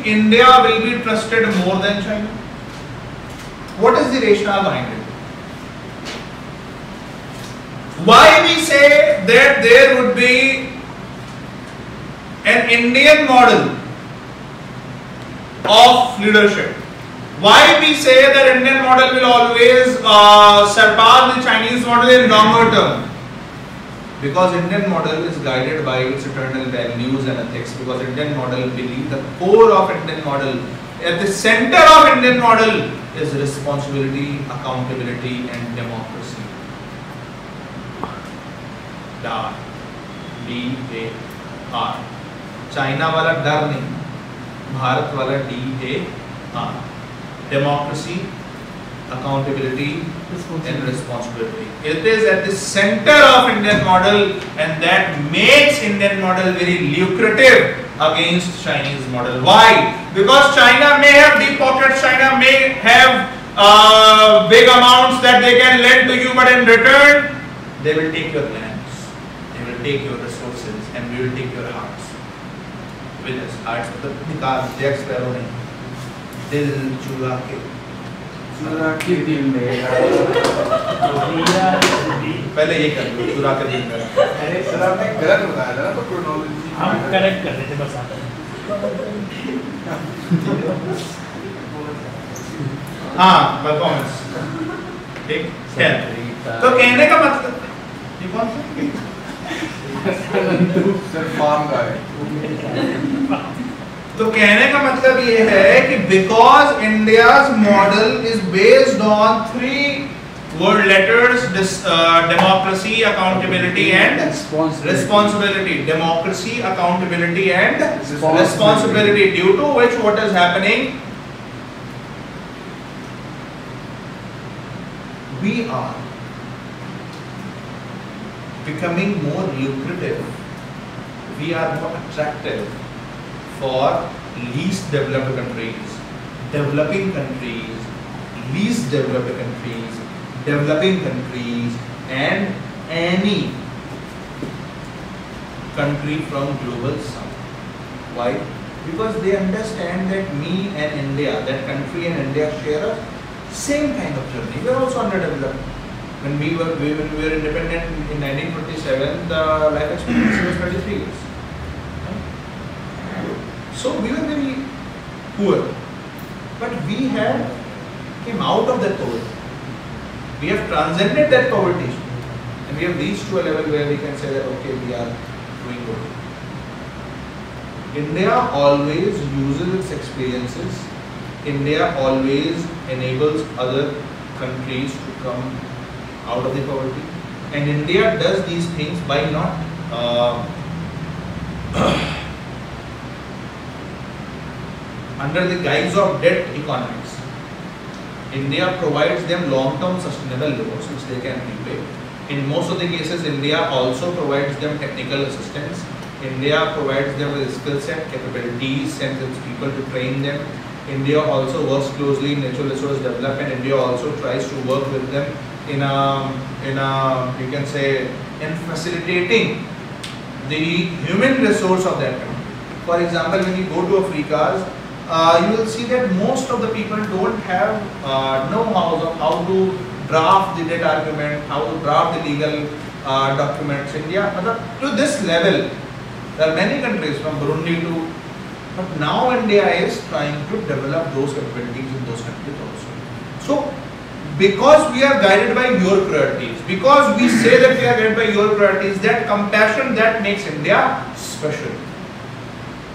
think India will be trusted more than China? What is the rationale behind it? Why we say that there would be an Indian model of leadership? Why we say that Indian model will always surpass the Chinese model in longer term? Because Indian model is guided by its eternal values and ethics. Because Indian model believes the core of Indian model, at the center of Indian model is responsibility, accountability and democracy. DAR. D-A-R. China वाला डर नहीं, भारत वाला D-A-R. Democracy, accountability and responsibility. It is at the center of Indian model, and that makes Indian model very lucrative against Chinese model. Why? Because China may have deep pockets, China may have big amounts that they can lend to you, but in return they will take your lands, they will take your resources, and we will take your hearts. With us, hearts मतलब निकाल Jack Sparrow नहीं, दिल चुरा के दिल में पहले ये कर लो, चुरा के दिल में। अरे सर आपने गलत बताया था ना, तो क्रोनोलॉजी हम करेक्ट कर रहे थे बस आप। हाँ, परफॉर्मेंस ठीक है। तो कहने का मतलब ये कौन सा? सर फार्म का है। तो कहने का मतलब ये है कि because India's model is based on 3 word letters, democracy, accountability and responsibility. Democracy, accountability and responsibility. Due to which what is happening? We are becoming more lucrative. We are more attractive for least developed countries, developing countries, least developed countries, developing countries, and any country from global south. Why? Because they understand that me and India, that country and India share a same kind of journey. We are also underdeveloped. When we were independent in 1947, the life expectancy was 33 years. So we were very poor, but we have came out of that poverty. We have transcended that poverty, and we have reached to a level where we can say that okay, we are doing good. India always uses its experiences. India always enables other countries to come out of the poverty, and India does these things by not under the guise of debt economics. India provides them long-term sustainable loans which they can repay. In most of the cases, India also provides them technical assistance. India provides them with skill set, capabilities, sends its people to train them. India also works closely in natural resource development. India also tries to work with them in you can say in facilitating the human resource of that country. For example, when you go to Africa, you will see that most of the people don't have know-how of how to draft the debt argument, how to draft the legal documents. India, to this level, there are many countries from Burundi to, but now India is trying to develop those capabilities in those countries also. So, because we are guided by your priorities, because we say that we are guided by your priorities, that compassion that makes India special,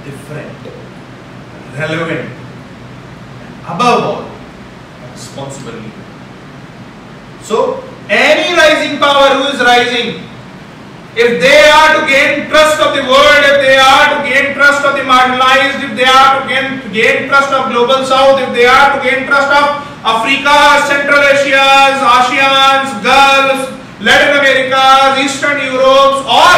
different, relevant, above all, responsible. So, any rising power who is rising, if they are to gain trust of the world, if they are to gain trust of the marginalized, if they are to gain trust of global south, if they are to gain trust of Africa, Central Asians, ASEANs, Gulf, Latin Americas, Eastern Europes, or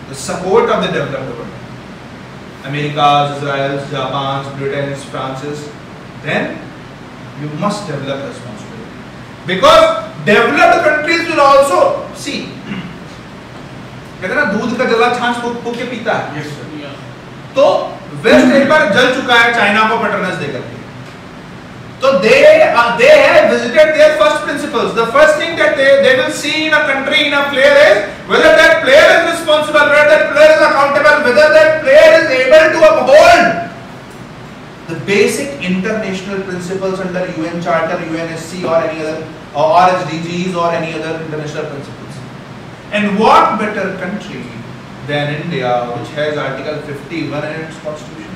the support of the developed world, Americas, Israel's, Japan's, Britain's, France's, then you must develop responsibility. Because developed countries will also see कहते हैं ना दूध का जला छाछ फूक फूक के पीता है। Yes, sir. तो वेस्ट एक बार जल चुका है चाइना को पैटर्नस देकर के। तो they have visited their first principles. The first thing that they will see in a country, in a player is whether that player is responsible, whether that player is accountable, whether that player is able to uphold the basic international principles under UN Charter, UNSC or any other, or SDGs or any other international principles. And what better country than India, which has Article 51 in its constitution,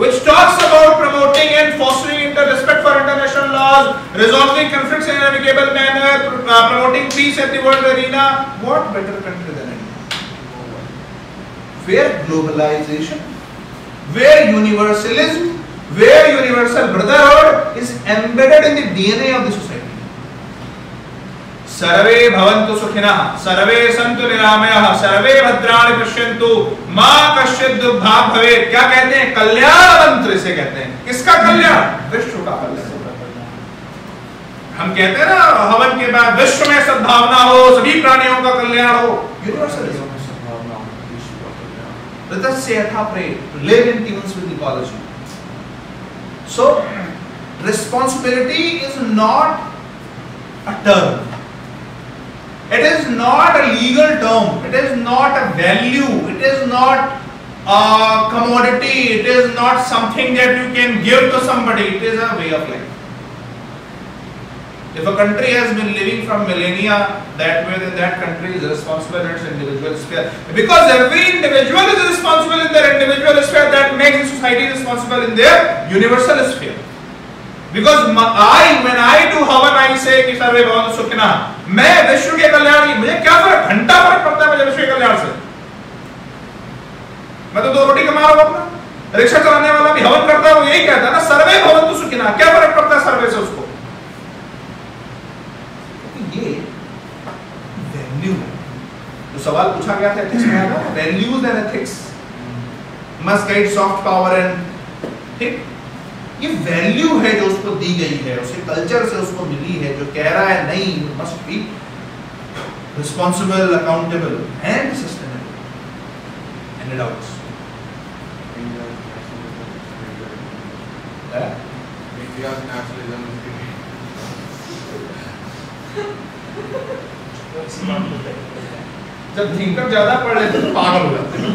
which talks about promoting and fostering respect for international laws, resolving conflicts in an amicable manner, promoting peace at the world arena. What better country than India? Where globalization, where universalism, where universal brotherhood is embedded in the DNA of the society. सर्वे भवन्तु सुखिनः, सर्वे सन्तु निरामयाः, सर्वे भद्राणि पश्यन्तु, मा कश्चित् दुर्भाग् भवेत्। क्या कहते हैं? कल्याण मंत्र इसे कहते हैं। किसका कल्याण? विश्व का कल्याण। हम कहते हैं ना हवन के बाद विश्व में सद्भावना हो, सभी प्राणियों का कल्याण हो। यूनिवर्सलिज्म में सद्भावना हो, विश्व का कल्याण। ऋतस्य यथा प्रेत, to live in tunes with ecology. So, responsibility is not a term. It is not a legal term. It is not a value. It is not a commodity. It is not something that you can give to somebody. It is a way of life. If a country has been living from millennia that way, then that country is responsible in its individual sphere. Because every individual is responsible in their individual sphere, that makes the society responsible in their universal sphere. Because when I do havan, I say कि सर्वे भवन्तु सुखिनः, मैं विश्व के कल्याण, मुझे क्या फर्क, घंटा फर्क पड़ता है मुझे विश्व के कल्याण से। मैं तो 2 रोटी कमा रहा हूँ अपना। रिक्शा चलाने वाला भी हवन करता है, वो यही कहता है ना, सर्वे भवन्तु सुखिनः, क्या फर्क पड़ता है सर्वे से उसको? ये वैल्यू है। तो सवाल पूछा गया था एथिक्स में, आया था values and ethics must guide soft power and, ठीक, ये वैल्यू है जो उसको दी गई है, उसे कल्चर से उसको मिली है, जो कह रहा है नहीं, must be responsible, accountable and sustainable. Any doubts? India's nationalism is जब थिंकर ज्यादा पढ़ लेते तो पागल हो जाते हैं।